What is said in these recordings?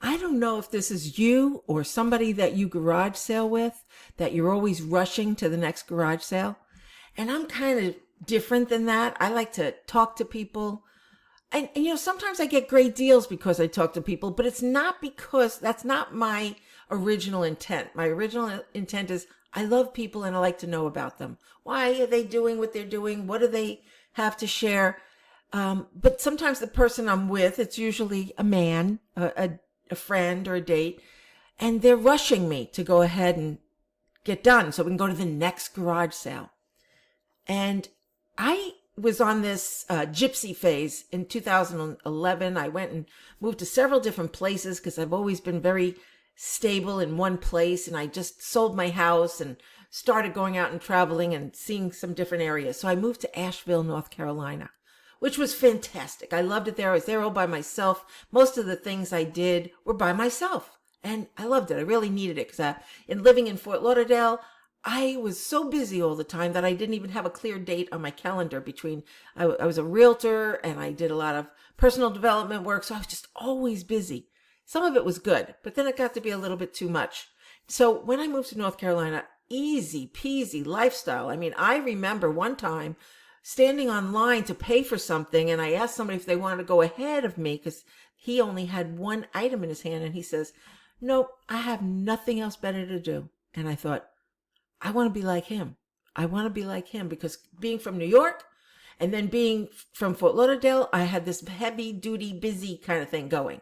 I don't know if this is you or somebody that you garage sale with, that you're always rushing to the next garage sale. And I'm kind of different than that. I like to talk to people. And sometimes I get great deals because I talk to people, but it's not because that's not my original intent. My original intent is I love people and I like to know about them. Why are they doing what they're doing? What do they have to share? But sometimes the person I'm with, it's usually a man, a friend or a date, and they're rushing me to go ahead and get done so we can go to the next garage sale. And I was on this gypsy phase in 2011. I went and moved to several different places because I've always been very stable in one place. And I just sold my house and started going out and traveling and seeing some different areas. So I moved to Asheville, North Carolina, which was fantastic. I loved it there. I was there all by myself. Most of the things I did were by myself. And I loved it. I really needed it because in living in Fort Lauderdale, I was so busy all the time that I didn't even have a clear date on my calendar between, I was a realtor and I did a lot of personal development work. So I was just always busy. Some of it was good, but then it got to be a little bit too much. So when I moved to North Carolina, easy peasy lifestyle. I mean, I remember one time standing online to pay for something and I asked somebody if they wanted to go ahead of me because he only had one item in his hand and he says, "Nope, I have nothing else better to do." And I thought, I want to be like him. I want to be like him because being from New York and then being from Fort Lauderdale, I had this heavy duty, busy kind of thing going.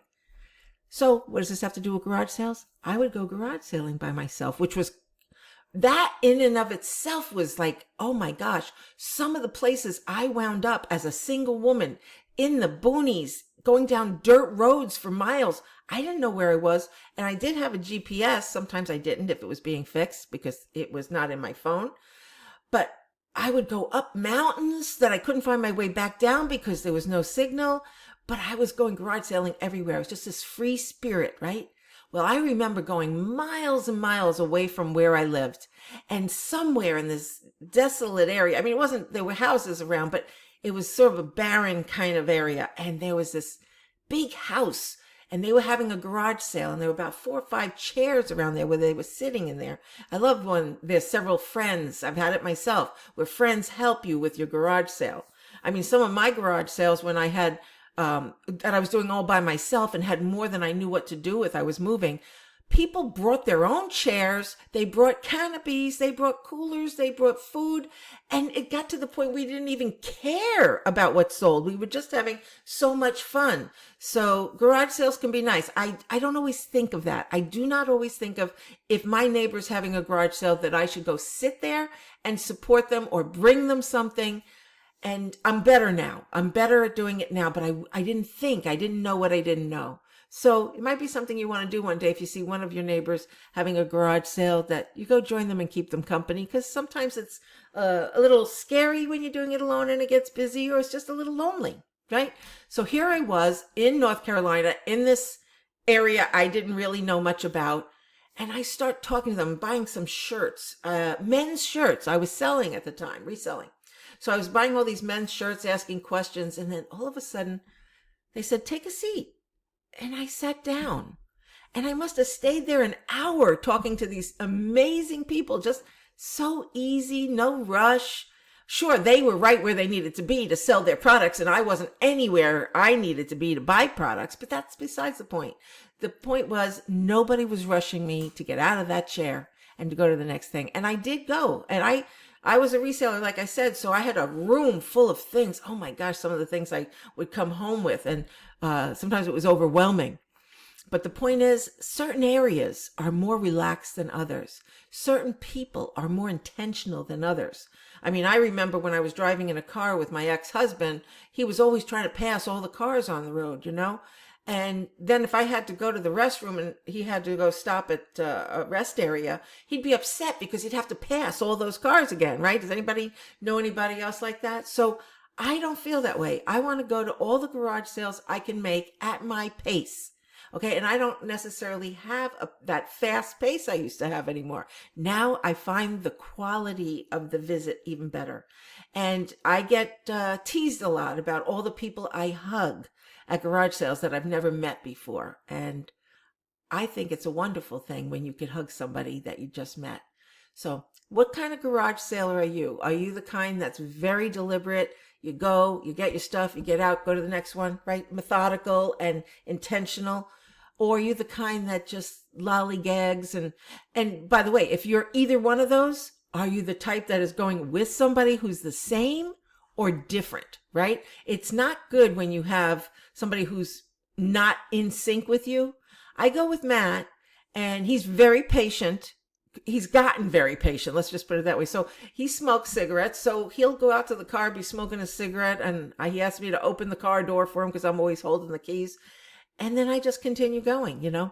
So what does this have to do with garage sales? I would go garage sailing by myself, which was that in and of itself was like, oh my gosh, some of the places I wound up as a single woman in the boonies, going down dirt roads for miles. I didn't know where I was. And I did have a GPS. Sometimes I didn't if it was being fixed because it was not in my phone. But I would go up mountains that I couldn't find my way back down because there was no signal. But I was going garage sailing everywhere. It was just this free spirit, right? Well, I remember going miles and miles away from where I lived and somewhere in this desolate area. I mean, there were houses around, but it was sort of a barren kind of area. And there was this big house and they were having a garage sale and there were about 4 or 5 chairs around there where they were sitting in there. I loved when there's several friends. I've had it myself where friends help you with your garage sale. I mean, some of my garage sales when I had that I was doing all by myself and had more than I knew what to do with. I was moving. People brought their own chairs. They brought canopies. They brought coolers. They brought food. And it got to the point we didn't even care about what sold. We were just having so much fun. So garage sales can be nice. I don't always think of that. I do not always think of if my neighbor's having a garage sale that I should go sit there and support them or bring them something. And I'm better now. I'm better at doing it now, but I didn't know what I didn't know. So it might be something you want to do one day if you see one of your neighbors having a garage sale that you go join them and keep them company because sometimes it's a little scary when you're doing it alone and it gets busy or it's just a little lonely, right? So here I was in North Carolina in this area I didn't really know much about. And I start talking to them, buying some shirts, men's shirts I was selling at the time, reselling. So I was buying all these men's shirts, asking questions, and then all of a sudden they said, "Take a seat." And I sat down. And I must have stayed there an hour talking to these amazing people, just so easy, no rush. Sure, they were right where they needed to be to sell their products, and I wasn't anywhere I needed to be to buy products, but that's besides the point. The point was nobody was rushing me to get out of that chair and to go to the next thing. And I did go, and I was a reseller, like I said, so I had a room full of things. Oh my gosh, some of the things I would come home with, and sometimes it was overwhelming. But the point is, certain areas are more relaxed than others. Certain people are more intentional than others. I mean, I remember when I was driving in a car with my ex-husband, he was always trying to pass all the cars on the road, And then if I had to go to the restroom and he had to go stop at a rest area, he'd be upset because he'd have to pass all those cars again, right? Does anybody know anybody else like that? So I don't feel that way. I want to go to all the garage sales I can make at my pace. Okay. And I don't necessarily have that fast pace I used to have anymore. Now I find the quality of the visit even better. And I get teased a lot about all the people I hug at garage sales that I've never met before. And I think it's a wonderful thing when you can hug somebody that you just met. So what kind of garage sailor are you? Are you the kind that's very deliberate? You go, you get your stuff, you get out, go to the next one, right? Methodical and intentional. Or are you the kind that just lollygags? And by the way, if you're either one of those, are you the type that is going with somebody who's the same or different, right? It's not good when you have somebody who's not in sync with you. I go with Matt, and he's very patient. He's gotten very patient. Let's just put it that way. So he smokes cigarettes. So he'll go out to the car, be smoking a cigarette, and he asks me to open the car door for him because I'm always holding the keys. And then I just continue going,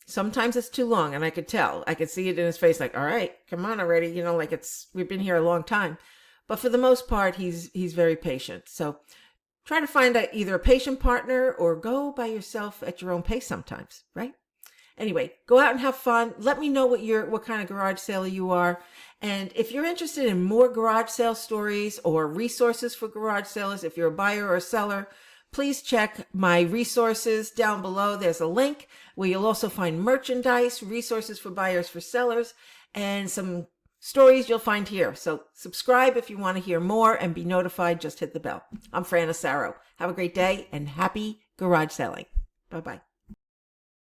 Sometimes it's too long, and I could tell. I could see it in his face, like, all right, come on already. Like we've been here a long time. But for the most part, he's very patient. So try to find either a patient partner or go by yourself at your own pace sometimes, right? Anyway, go out and have fun. Let me know what kind of garage sailor you are. And if you're interested in more garage sale stories or resources for garage sailors, if you're a buyer or a seller, please check my resources down below. There's a link where you'll also find merchandise, resources for buyers, for sellers, and some stories you'll find here. So subscribe if you want to hear more and be notified. Just hit the bell. I'm Fran Asaro. Have a great day and happy garage selling. Bye-bye.